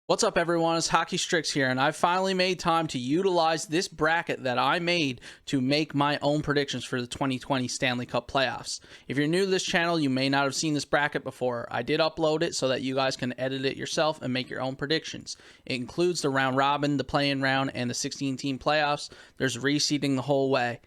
What's up, everyone? It's HockeyStricks here, and I finally made time to utilize this bracket that I made to make my own predictions for the 2020 Stanley Cup playoffs. If you're new to this channel, you may not have seen this bracket before. I did upload it so that you guys can edit it yourself and make your own predictions. It includes the round robin, the play-in round, and the 16-team playoffs. There's reseeding the whole way.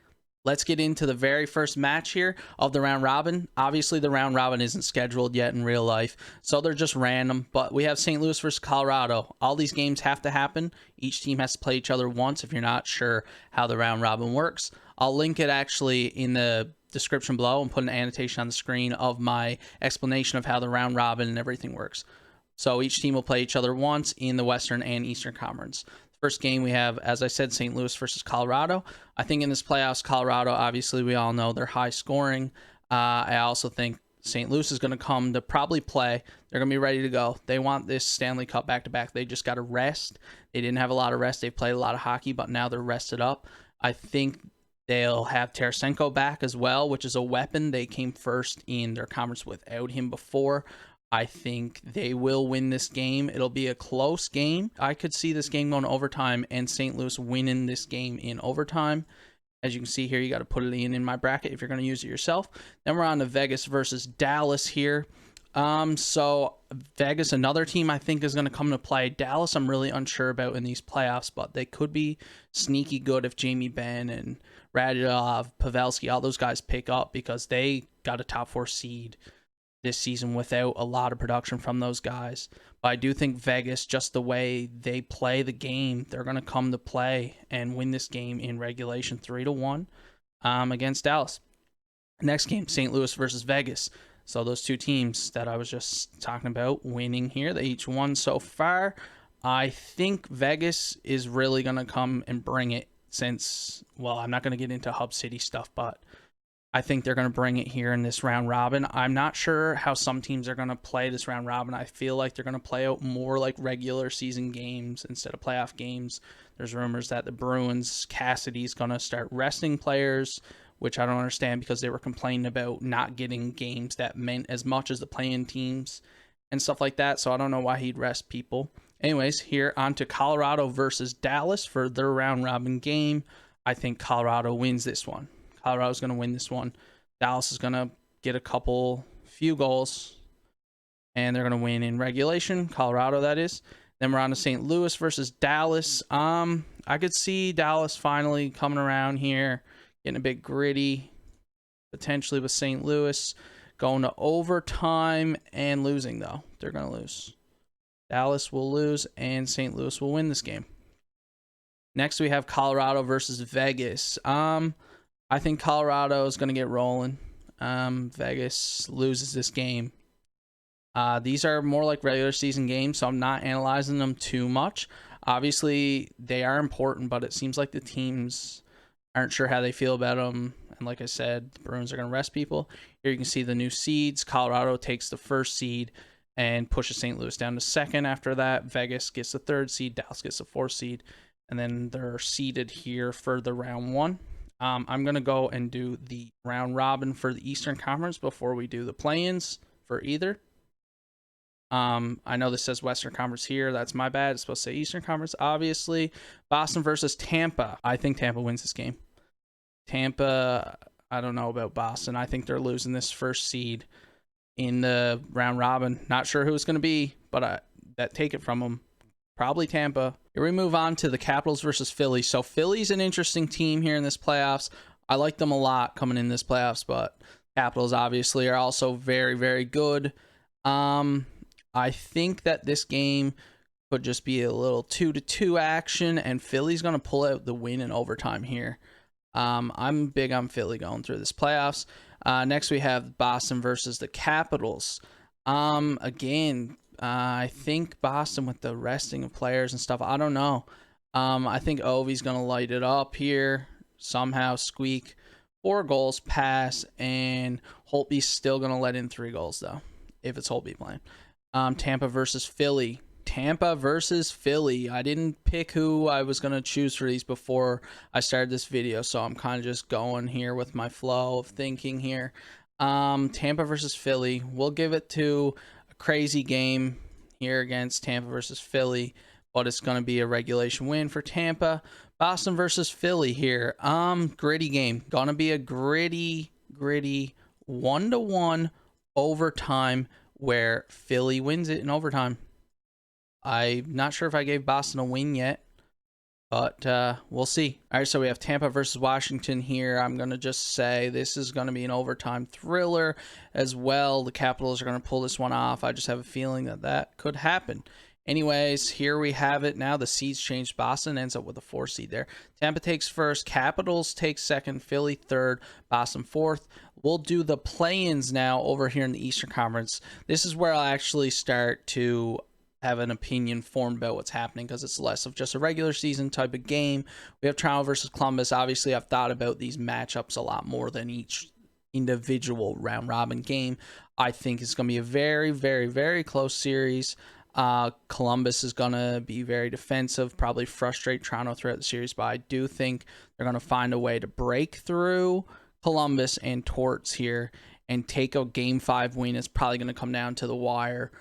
Let's get into the very first match here of the round robin. Obviously, the round robin isn't scheduled yet in real life, so they're just random. But we have St. Louis versus Colorado. All these games have to happen. Each team has to play each other once if you're not sure how the round robin works. I'll link it actually in the description below and put an annotation on the screen of my explanation of how the round robin and everything works. So each team will play each other once in the Western and Eastern Conference. First game we have, as I said, St. Louis versus Colorado. I think in this playoffs, Colorado, obviously we all know they're high scoring. I also think St. Louis is going to come to probably play. They're going to be ready to go. They want this Stanley Cup back-to-back. They just got to rest. They didn't have a lot of rest. They played a lot of hockey, but now they're rested up. I think they'll have Tarasenko back as well, which is a weapon. They came first in their conference without him before. I think they will win this game. It'll be a close game. I could see this game going to overtime and St. Louis winning this game in overtime. As you can see here, you got to put it in my bracket if you're going to use it yourself. Then we're on to Vegas versus Dallas here. So Vegas, another team I think is going to come to play. Dallas, I'm really unsure about in these playoffs, but they could be sneaky good if Jamie Benn and Radulov, Pavelski, all those guys pick up because they got a top 4 seed this season without a lot of production from those guys. But I do think Vegas, just the way they play the game, they're going to come to play and win this game in regulation 3-1 against Dallas. Next game, St. Louis versus Vegas. So those two teams that I was just talking about winning here, they each won so far. I think Vegas is really going to come and bring it since, well, I'm not going to get into Hub City stuff, but I think they're going to bring it here in this round robin. I'm not sure how some teams are going to play this round robin. I feel like they're going to play out more like regular season games instead of playoff games. There's rumors that the Bruins, Cassidy's going to start resting players, which I don't understand because they were complaining about not getting games that meant as much as the play-in teams and stuff like that. So I don't know why he'd rest people. Anyways, here on to Colorado versus Dallas for their round robin game. I think Colorado wins this one. Colorado's going to win this one. Dallas is going to get a few goals, and they're going to win in regulation. Colorado, that is. Then we're on to St. Louis versus Dallas. I could see Dallas finally coming around here, getting a bit gritty, potentially with St. Louis, going to overtime and losing, though. They're going to lose. Dallas will lose, and St. Louis will win this game. Next, we have Colorado versus Vegas. I think Colorado is going to get rolling. Vegas loses this game. These are more like regular season games, so I'm not analyzing them too much. Obviously, they are important, but it seems like the teams aren't sure how they feel about them. And like I said, the Bruins are going to rest people. Here you can see the new seeds. Colorado takes the first seed and pushes St. Louis down to second. After that, Vegas gets the third seed. Dallas gets the fourth seed. And then they're seeded here for the round one. I'm going to go and do the round robin for the Eastern Conference before we do the play-ins for either. I know this says Western Conference here. That's my bad. It's supposed to say Eastern Conference, obviously. Boston versus Tampa. I think Tampa wins this game. Tampa, I don't know about Boston. I think they're losing this first seed in the round robin. Not sure who it's going to be, but that take it from them. Probably Tampa. Here we move on to the Capitals versus Philly. So Philly's an interesting team here in this playoffs. I like them a lot coming in this playoffs, but Capitals obviously are also very, very good. I think that this game could just be a little 2-2 action, and Philly's going to pull out the win in overtime here. I'm big on Philly going through this playoffs. Next, we have Boston versus the Capitals. Again, I think Boston with the resting of players and stuff, I don't know. I think Ovi's going to light it up here, somehow squeak 4 goals pass, and Holtby's still going to let in 3 goals, though, if it's Holtby playing. Tampa versus Philly. Tampa versus Philly. I didn't pick who I was going to choose for these before I started this video, so I'm kind of just going here with my flow of thinking here. Tampa versus Philly. We'll give it to a crazy game here against Tampa versus Philly, but it's going to be a regulation win for Tampa. Boston versus Philly here. Gritty game. Gonna be a gritty 1-1 overtime where Philly wins it in overtime. I'm not sure if I gave Boston a win yet, but we'll see. All right, so we have Tampa versus Washington here. I'm going to just say this is going to be an overtime thriller as well. The Capitals are going to pull this one off. I just have a feeling that that could happen. Anyways, here we have it now. The seeds changed. Boston ends up with a 4 seed there. Tampa takes first. Capitals take second. Philly third. Boston fourth. We'll do the play-ins now over here in the Eastern Conference. This is where I'll actually start to have an opinion formed about what's happening because it's less of just a regular season type of game. We have Toronto versus Columbus. Obviously, I've thought about these matchups a lot more than each individual round-robin game. I think it's going to be a very close series. Columbus is going to be very defensive, probably frustrate Toronto throughout the series, but I do think they're going to find a way to break through Columbus and Torts here and take a Game 5 win. It's probably going to come down to the wire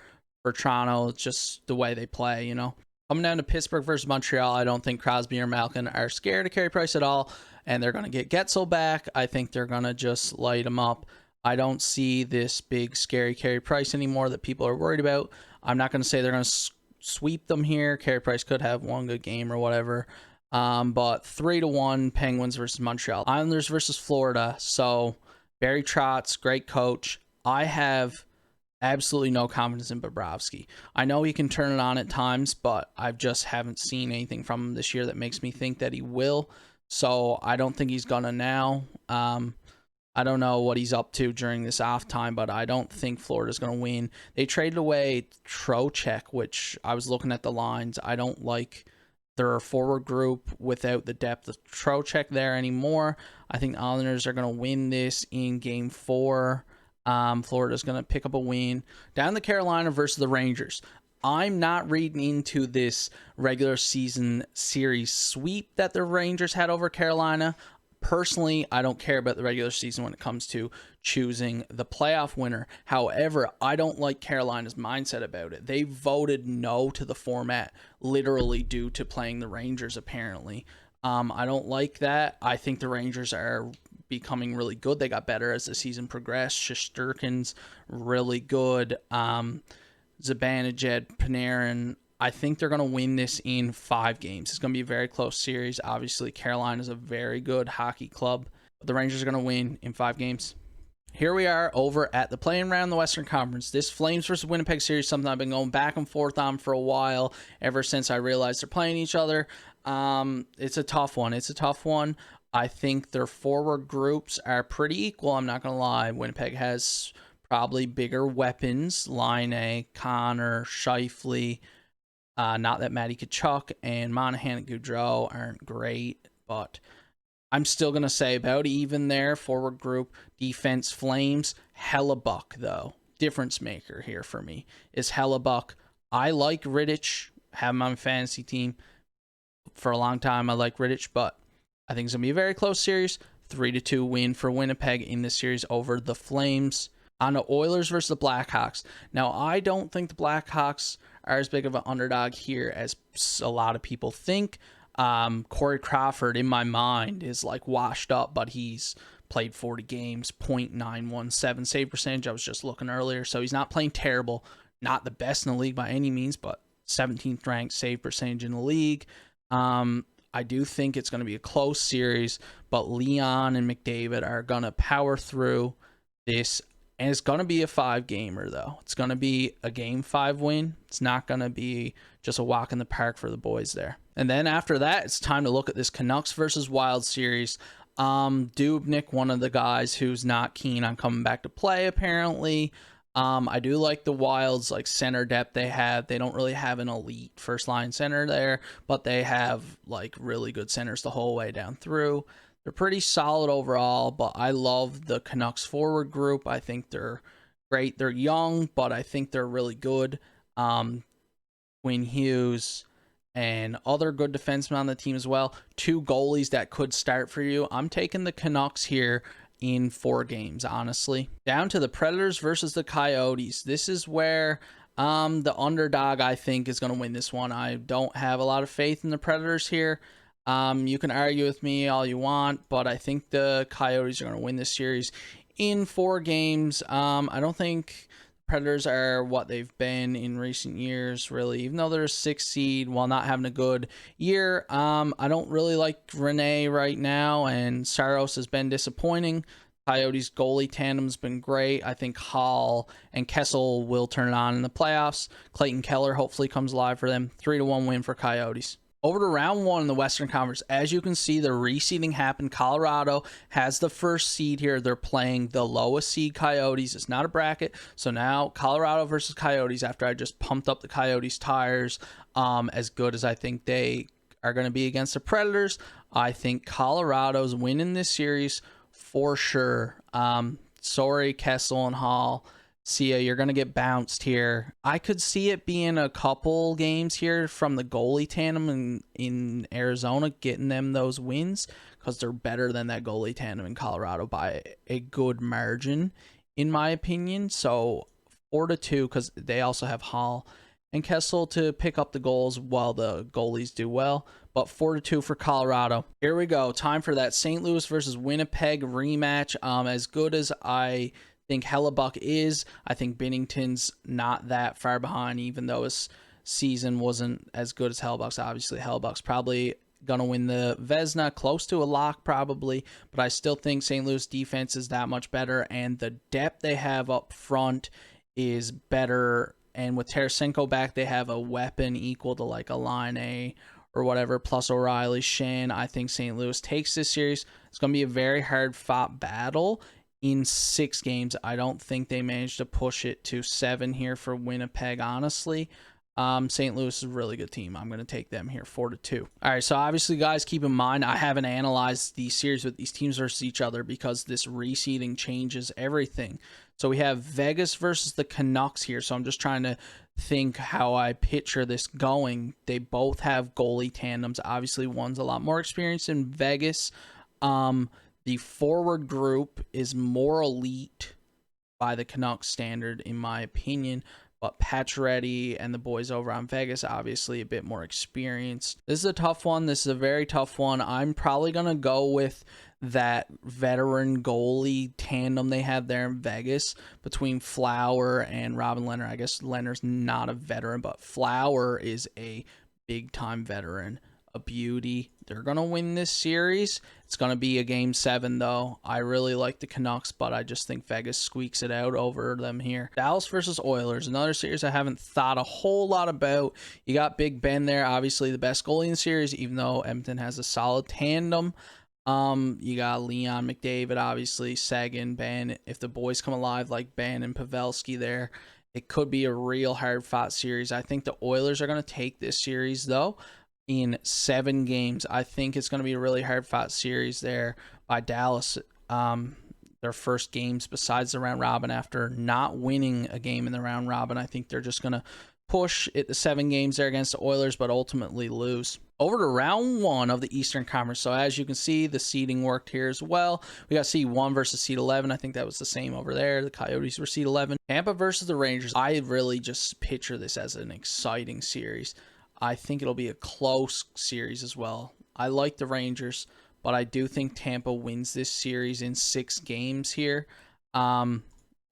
for Toronto. It's just the way they play, you know. Coming down to Pittsburgh versus Montreal, I don't think Crosby or Malkin are scared of Carey Price at all, and they're going to get Getzel back. I think they're going to just light him up. I don't see this big, scary Carey Price anymore that people are worried about. I'm not going to say they're going to sweep them here. Carey Price could have one good game or whatever. But 3-1 Penguins versus Montreal. Islanders versus Florida. So Barry Trotz, great coach. I have absolutely no confidence in Bobrovsky. I know he can turn it on at times, but I just haven't seen anything from him this year that makes me think that he will. So I don't think he's going to now. I don't know what he's up to during this off time, but I don't think Florida's going to win. They traded away Trocheck, which I was looking at the lines. I don't like their forward group without the depth of Trocheck there anymore. I think the Islanders are going to win this in Game 4. Florida's going to pick up a win. Down to Carolina versus the Rangers. I'm not reading into this regular season series sweep that the Rangers had over Carolina. Personally, I don't care about the regular season when it comes to choosing the playoff winner. However, I don't like Carolina's mindset about it. They voted no to the format literally due to playing the Rangers, apparently. I don't like that. I think the Rangers are becoming really good. They got better as the season progressed. Shesterkin's really good. Zibanejad, Panarin, I think they're going to win this in 5 games. It's going to be a very close series. Obviously, Carolina is a very good hockey club. But the Rangers are going to win in 5 games. Here we are over at the play-in round in the Western Conference. This Flames versus Winnipeg series, something I've been going back and forth on for a while, ever since I realized they're playing each other. It's a tough one. I think their forward groups are pretty equal. I'm not going to lie. Winnipeg has probably bigger weapons. Laine, Connor, Scheifele. Not that Matty Tkachuk and Monahan and Gaudreau aren't great, but I'm still going to say about even there. Forward group, defense, Flames. Hellebuck, though. Difference maker here for me is Hellebuck. I like Rittich. Have him on my fantasy team. For a long time, I like Rittich, but I think it's going to be a very close series. 3-2 win for Winnipeg in this series over the Flames. On the Oilers versus the Blackhawks. Now, I don't think the Blackhawks are as big of an underdog here as a lot of people think. Corey Crawford, in my mind, is like washed up, but he's played 40 games, .917 save percentage. I was just looking earlier, so he's not playing terrible. Not the best in the league by any means, but 17th ranked save percentage in the league. I do think it's going to be a close series, but Leon and McDavid are going to power through this. And it's going to be a 5-gamer, though. It's going to be a Game 5 win. It's not going to be just a walk in the park for the boys there. And then after that, it's time to look at this Canucks versus Wild series. Dubnyk, one of the guys who's not keen on coming back to play, apparently. I do like the Wild's like center depth they have. They don't really have an elite first-line center there, but they have like really good centers the whole way down through. They're pretty solid overall, but I love the Canucks forward group. I think they're great. They're young, but I think they're really good. Quinn Hughes and other good defensemen on the team as well. 2 goalies that could start for you. I'm taking the Canucks here in 4 games, honestly. Down to the Predators versus the Coyotes. This is where The underdog, I think, is going to win this one. I don't have a lot of faith in the Predators here. You can argue with me all you want, but I think the Coyotes are going to win this series in 4 games. I don't think Predators are what they've been in recent years, really. Even though they're a 6th seed while not having a good year, I don't really like Rene right now, and Saros has been disappointing. Coyotes goalie tandem's been great. I think Hall and Kessel will turn it on in the playoffs. Clayton Keller hopefully comes alive for them. 3-1 win for Coyotes. Over to round 1 in the Western Conference. As you can see, the reseeding happened. Colorado has the first seed here. They're playing the lowest seed Coyotes. It's not a bracket. So now Colorado versus Coyotes, after I just pumped up the Coyotes tires, as good as I think they are going to be against the Predators, I think Colorado's winning this series for sure. Sorry, Kessel and Hall. See ya, you're going to get bounced here. I could see it being a couple games here from the goalie tandem in Arizona, getting them those wins, because they're better than that goalie tandem in Colorado by a good margin, in my opinion. So 4-2, because they also have Hall and Kessel to pick up the goals while the goalies do well. But 4-2 for Colorado. Here we go. Time for that St. Louis versus Winnipeg rematch. As good as I think Hellebuck is, I think Binnington's not that far behind, even though his season wasn't as good as Hellebuck's. Obviously, Hellebuck's probably gonna win the Vezina, close to a lock probably, but I still think St. Louis defense is that much better, and the depth they have up front is better. And with Tarasenko back, they have a weapon equal to like a line A or whatever, plus O'Reilly, Shan. I think St. Louis takes this series. It's going to be a very hard-fought battle in 6 games. I don't think they managed to push it to 7 here for Winnipeg, honestly. St. Louis is a really good team. I'm going to take them here 4-2. All right, so obviously, guys, keep in mind, I haven't analyzed the series with these teams versus each other because this reseeding changes everything. So we have Vegas versus the Canucks here. So I'm just trying to think how I picture this going. They both have goalie tandems. Obviously, one's a lot more experienced in Vegas. The forward group is more elite by the Canucks standard, in my opinion. But Pacioretty and the boys over on Vegas, obviously a bit more experienced. This is a tough one. This is a very tough one. I'm probably going to go with that veteran goalie tandem they have there in Vegas between Flower and Robin Lehner. I guess Lehner's not a veteran, but Flower is a big-time veteran. A beauty. They're going to win this series. It's going to be a game 7, though. I really like the Canucks, but I just think Vegas squeaks it out over them here. Dallas versus Oilers, another series I haven't thought a whole lot about. You got Big Ben there, obviously the best goalie in the series, even though Edmonton has a solid tandem. You got Leon McDavid, obviously, Sagan, Ben. If the boys come alive like Ben and Pavelski there, it could be a real hard-fought series. I think the Oilers are going to take this series, though, in 7 games. I think it's going to be a really hard-fought series there by Dallas. Their first games besides the round robin after not winning a game in the round robin. I think they're just going to push it to 7 games there against the Oilers, but ultimately lose. Over to round 1 of the Eastern Conference. So as you can see, the seeding worked here as well. We got seed 1 versus seed 11. I think that was the same over there. The Coyotes were seed 11. Tampa versus the Rangers. I really just picture this as an exciting series. I think it'll be a close series as well. I like the Rangers, but I do think Tampa wins this series in 6 games here. Yeah,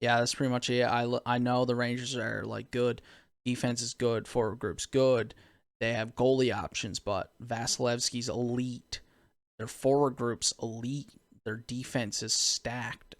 that's pretty much it. I know the Rangers are like good. Defense is good. Forward group's good. They have goalie options, but Vasilevsky's elite. Their forward group's elite. Their defense is stacked.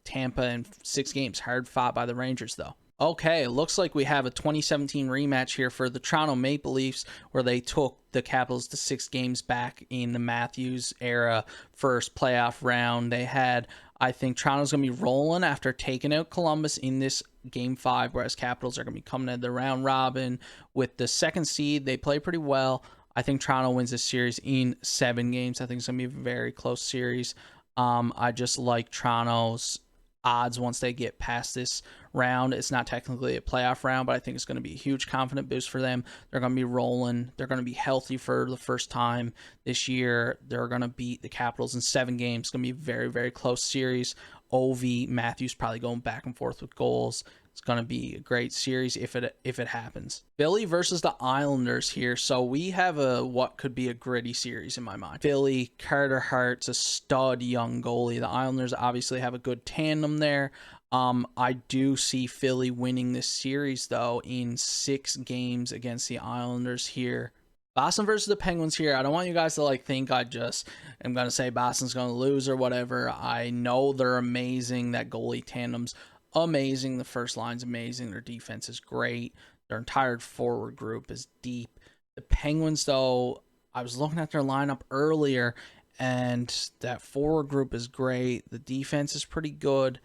Tampa in 6 games, hard fought by the Rangers, though. Okay, it looks like we have a 2017 rematch here for the Toronto Maple Leafs, where they took the Capitals to 6 games back in the Matthews era first playoff round. They had, I think Toronto's going to be rolling after taking out Columbus in this game 5, whereas Capitals are going to be coming into the round robin with the 2nd seed. They play pretty well. I think Toronto wins this series in 7 games. I think it's going to be a very close series. I just like Toronto's odds once they get past this round. It's not technically a playoff round, but I think it's going to be a huge confident boost for them. They're going to be rolling. They're going to be healthy for the first time this year. They're going to beat the Capitals in 7 games. It's going to be a very, very close series. Ovi, Matthews probably going back and forth with goals. It's going to be a great series if it happens. Philly versus the Islanders here. So we have what could be a gritty series in my mind. Philly, Carter Hart's a stud young goalie. The Islanders obviously have a good tandem there. I do see Philly winning this series though in 6 games against the Islanders here. Boston versus the Penguins here. I don't want you guys to think I just am going to say Boston's going to lose or whatever. I know they're amazing. That goalie tandem's amazing. The first line's amazing. Their defense is great. Their entire forward group is deep. The Penguins, though, I was looking at their lineup earlier, and that forward group is great. The defense is pretty good.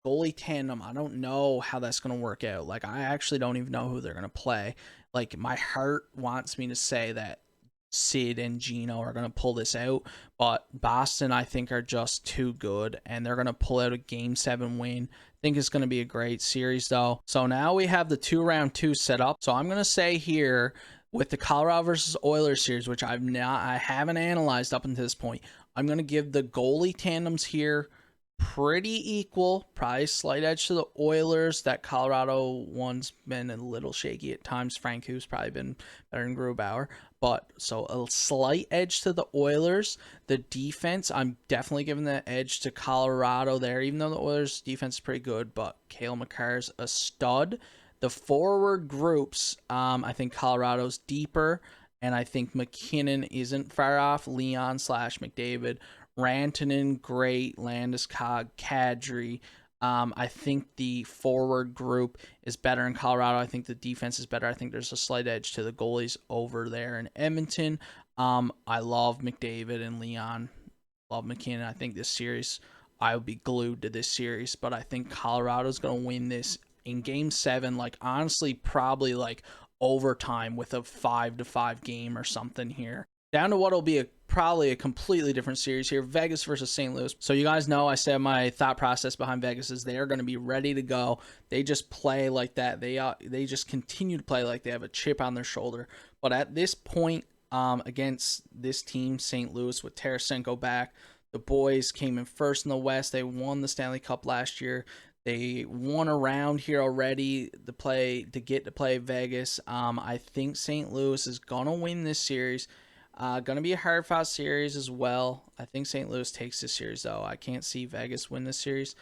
Goalie tandem, I don't know how that's going to work out. I actually don't even know who they're going to play. My heart wants me to say that Sid and Gino are going to pull this out, but Boston, I think, are just too good, and they're going to pull out a Game 7 win. I think it's going to be a great series, though. So now we have the 2-round 2 set up. So I'm going to say here, with the Colorado versus Oilers series, which I haven't analyzed up until this point, I'm going to give the goalie tandems here pretty equal, probably slight edge to the Oilers. That Colorado one's been a little shaky at times. Francouz probably been better than Grubauer, but so a slight edge to the Oilers. The defense, I'm definitely giving the edge to Colorado there, even though the Oilers defense is pretty good, but Cale Makar's a stud. The forward groups, I think Colorado's deeper, and I think McKinnon isn't far off. Leon/McDavid, Rantanen, great. Landeskog, Kadri. I think the forward group is better in Colorado. I think the defense is better. I think there's a slight edge to the goalies over there in Edmonton. I love McDavid and Leon. Love McKinnon. I think this series, I would be glued to this series, but I think Colorado's going to win this in Game 7. Honestly, probably overtime with a 5-5 game or something here. Down to what'll be probably a completely different series here. Vegas versus St. Louis. So you guys know I said my thought process behind Vegas is they are going to be ready to go. They just play like that. They just continue to play like they have a chip on their shoulder. But at this point, against this team, St. Louis, with Tarasenko back, the boys came in first in the West. They won the Stanley Cup last year. They won a round here already to get to play Vegas. I think St. Louis is going to win this series. Going to be a hard-fought series as well. I think St. Louis takes this series, though. I can't see Vegas win this series.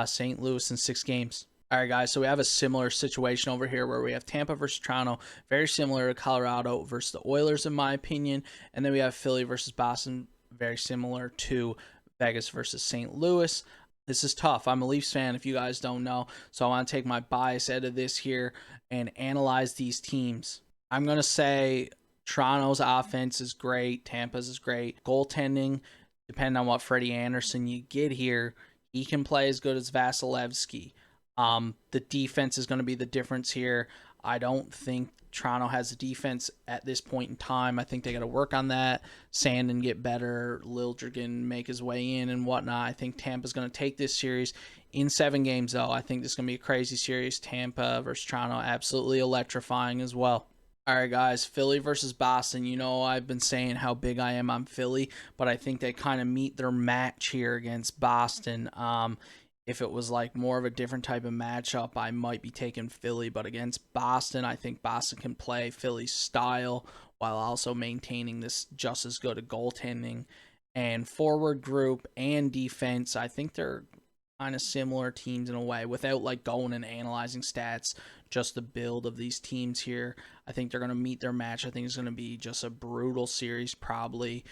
St. Louis in 6 games. All right, guys, so we have a similar situation over here where we have Tampa versus Toronto, very similar to Colorado versus the Oilers, in my opinion. And then we have Philly versus Boston, very similar to Vegas versus St. Louis. This is tough. I'm a Leafs fan, if you guys don't know, so I want to take my bias out of this here and analyze these teams. I'm going to say Toronto's offense is great. Tampa's is great. Goaltending, depending on what Freddie Anderson you get here, he can play as good as Vasilevsky. The defense is going to be the difference here. I don't think Toronto has a defense at this point in time. I think they got to work on that. Sandin get better. Liljegren make his way in and whatnot. I think Tampa's going to take this series in 7 games, though. I think this is going to be a crazy series. Tampa versus Toronto, absolutely electrifying as well. All right, guys, Philly versus Boston. You know, I've been saying how big I am on Philly, but I think they kind of meet their match here against Boston. If it was more of a different type of matchup, I might be taking Philly, but against Boston, I think Boston can play Philly's style while also maintaining this just as good a goaltending and forward group and defense. I think they're kind of similar teams in a way without going and analyzing stats, just the build of these teams here. I think they're going to meet their match. I think it's going to be just a brutal series, probably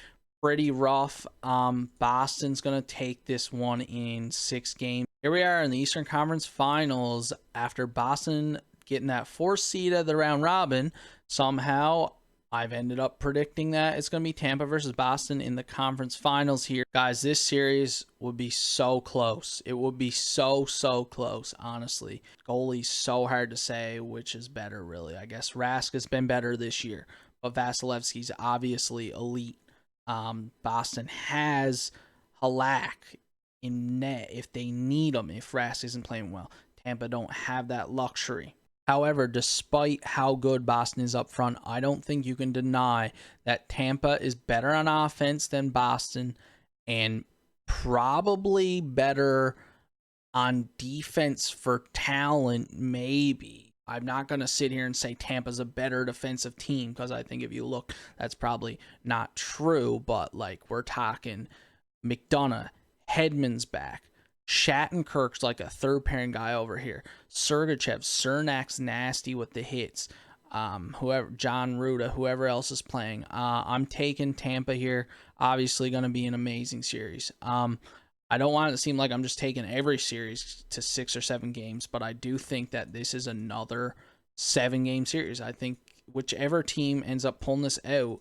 pretty rough. Boston's going to take this one in 6 games. Here we are in the Eastern Conference Finals after Boston getting that 4th seed of the round robin. Somehow I've ended up predicting that it's going to be Tampa versus Boston in the conference finals here. Guys, this series would be so close. It would be so close, honestly. Goalie's so hard to say which is better, really. I guess Rask has been better this year, but Vasilevsky's obviously elite. Boston has Halak in net if they need him, if Rask isn't playing well. Tampa don't have that luxury. However, despite how good Boston is up front, I don't think you can deny that Tampa is better on offense than Boston and probably better On defense for talent, maybe. I'm not going to sit here and say Tampa's a better defensive team, because I think if you look, that's probably not true. But like, we're talking McDonough, Hedman's back. Shattenkirk's like a third pairing guy over here. Sergachev, Cernak's nasty with the hits. Whoever, John Ruda, whoever else is playing. I'm taking Tampa here. Obviously going to be an amazing series. I don't want it to seem like I'm just taking every series to 6 or 7 games, but I do think that this is another 7-game series. I think whichever team ends up pulling this out,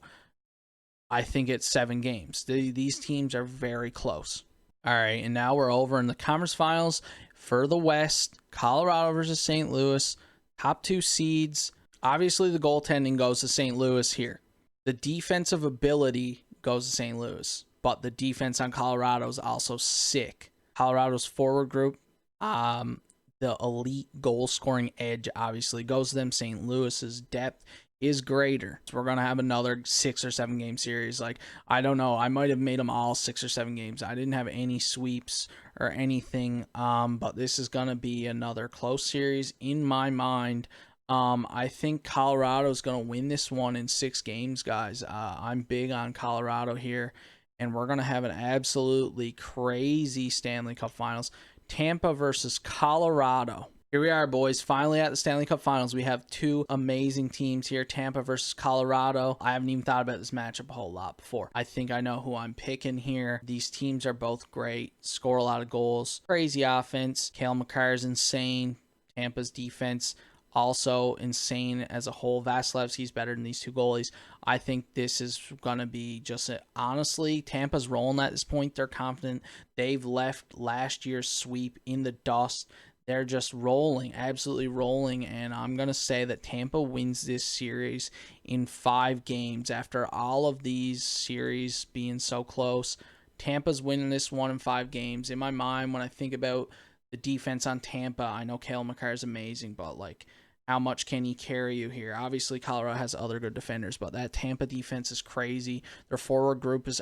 I think it's 7 games. These teams are very close. All right, and now we're over in the conference finals for the West. Colorado versus St. Louis. Top 2 seeds. Obviously, the goaltending goes to St. Louis here. The defensive ability goes to St. Louis, but the defense on Colorado is also sick. Colorado's forward group, the elite goal-scoring edge obviously goes to them. St. Louis's depth is greater. So we're going to have another 6 or 7 game series. Like, I don't know. I might have made them all 6 or 7 games. I didn't have any sweeps or anything, but this is going to be another close series in my mind. I think Colorado's going to win this one in 6 games, guys. I'm big on Colorado here, and we're going to have an absolutely crazy Stanley Cup Finals. Tampa versus Colorado. Here we are, boys. Finally at the Stanley Cup Finals. We have 2 amazing teams here, Tampa versus Colorado. I haven't even thought about this matchup a whole lot before. I think I know who I'm picking here. These teams are both great, score a lot of goals, crazy offense. Cale Makar is insane. Tampa's defense also insane as a whole. Vasilevsky's better than these 2 goalies. I think this is going to be just honestly, Tampa's rolling at this point. They're confident. They've left last year's sweep in the dust. They're just rolling, absolutely rolling, and I'm going to say that Tampa wins this series in 5 games. After all of these series being so close, Tampa's winning this one in 5 games. In my mind, when I think about the defense on Tampa, I know Cale Makar is amazing, but like, how much can he carry you here? Obviously, Colorado has other good defenders, but that Tampa defense is crazy. Their forward group is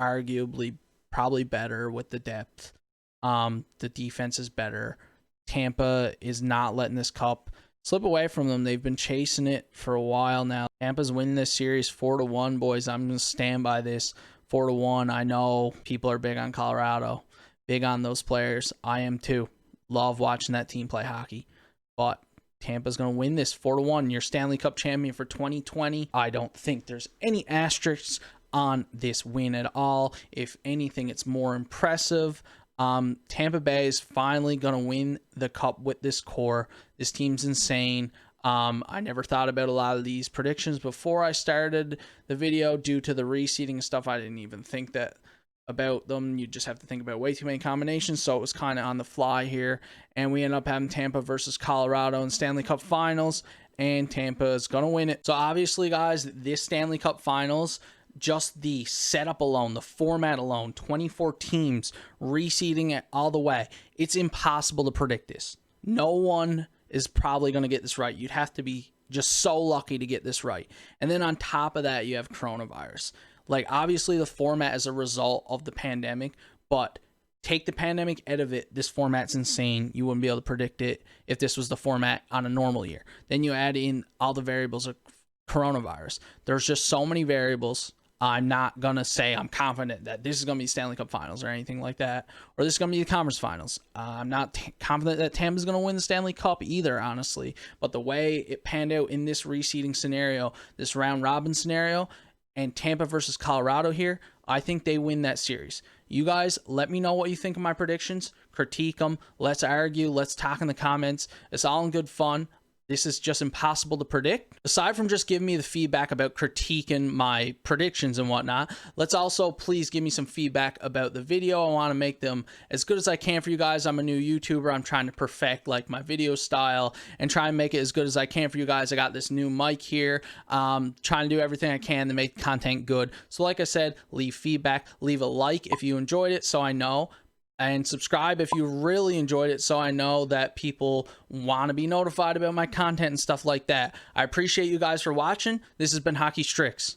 arguably probably better with the depth. The defense is better. Tampa is not letting this cup slip away from them. They've been chasing it for a while now. Tampa's winning this series 4-1, boys. I'm going to stand by this 4-1. I know people are big on Colorado, big on those players. I am too. Love watching that team play hockey. But Tampa's going to win this 4-1. Your Stanley Cup champion for 2020. I don't think there's any asterisks on this win at all. If anything, it's more impressive. Tampa Bay is finally going to win the cup with this core. This team's insane. I never thought about a lot of these predictions before I started the video due to the reseeding and stuff. I didn't even think that about them. You just have to think about way too many combinations. So it was kind of on the fly here. And we end up having Tampa versus Colorado in Stanley Cup Finals. And Tampa is going to win it. So obviously, guys, this Stanley Cup Finals, just the setup alone, the format alone, 24 teams, reseeding it all the way. It's impossible to predict this. No one is probably going to get this right. You'd have to be just so lucky to get this right. And then on top of that, you have coronavirus. Like, obviously, the format is a result of the pandemic, but take the pandemic out of it, this format's insane. You wouldn't be able to predict it if this was the format on a normal year. Then you add in all the variables of coronavirus. There's just so many variables. I'm not going to say I'm confident that this is going to be Stanley Cup Finals or anything like that, or this is going to be the Conference Finals. I'm not confident that Tampa's going to win the Stanley Cup either, honestly. But the way it panned out in this reseeding scenario, this round robin scenario, and Tampa versus Colorado here, I think they win that series. You guys, let me know what you think of my predictions. Critique them. Let's argue. Let's talk in the comments. It's all in good fun. This is just impossible to predict. Aside from just giving me the feedback about critiquing my predictions and whatnot, let's also please give me some feedback about the video. I want to make them as good as I can for you guys. I'm a new YouTuber. I'm trying to perfect like my video style and try and make it as good as I can for you guys. I got this new mic here. Trying to do everything I can to make the content good. So like I said, leave feedback, leave a like if you enjoyed it so I know. And subscribe if you really enjoyed it so I know that people want to be notified about my content and stuff like that. I appreciate you guys for watching. This has been HockeyStricks.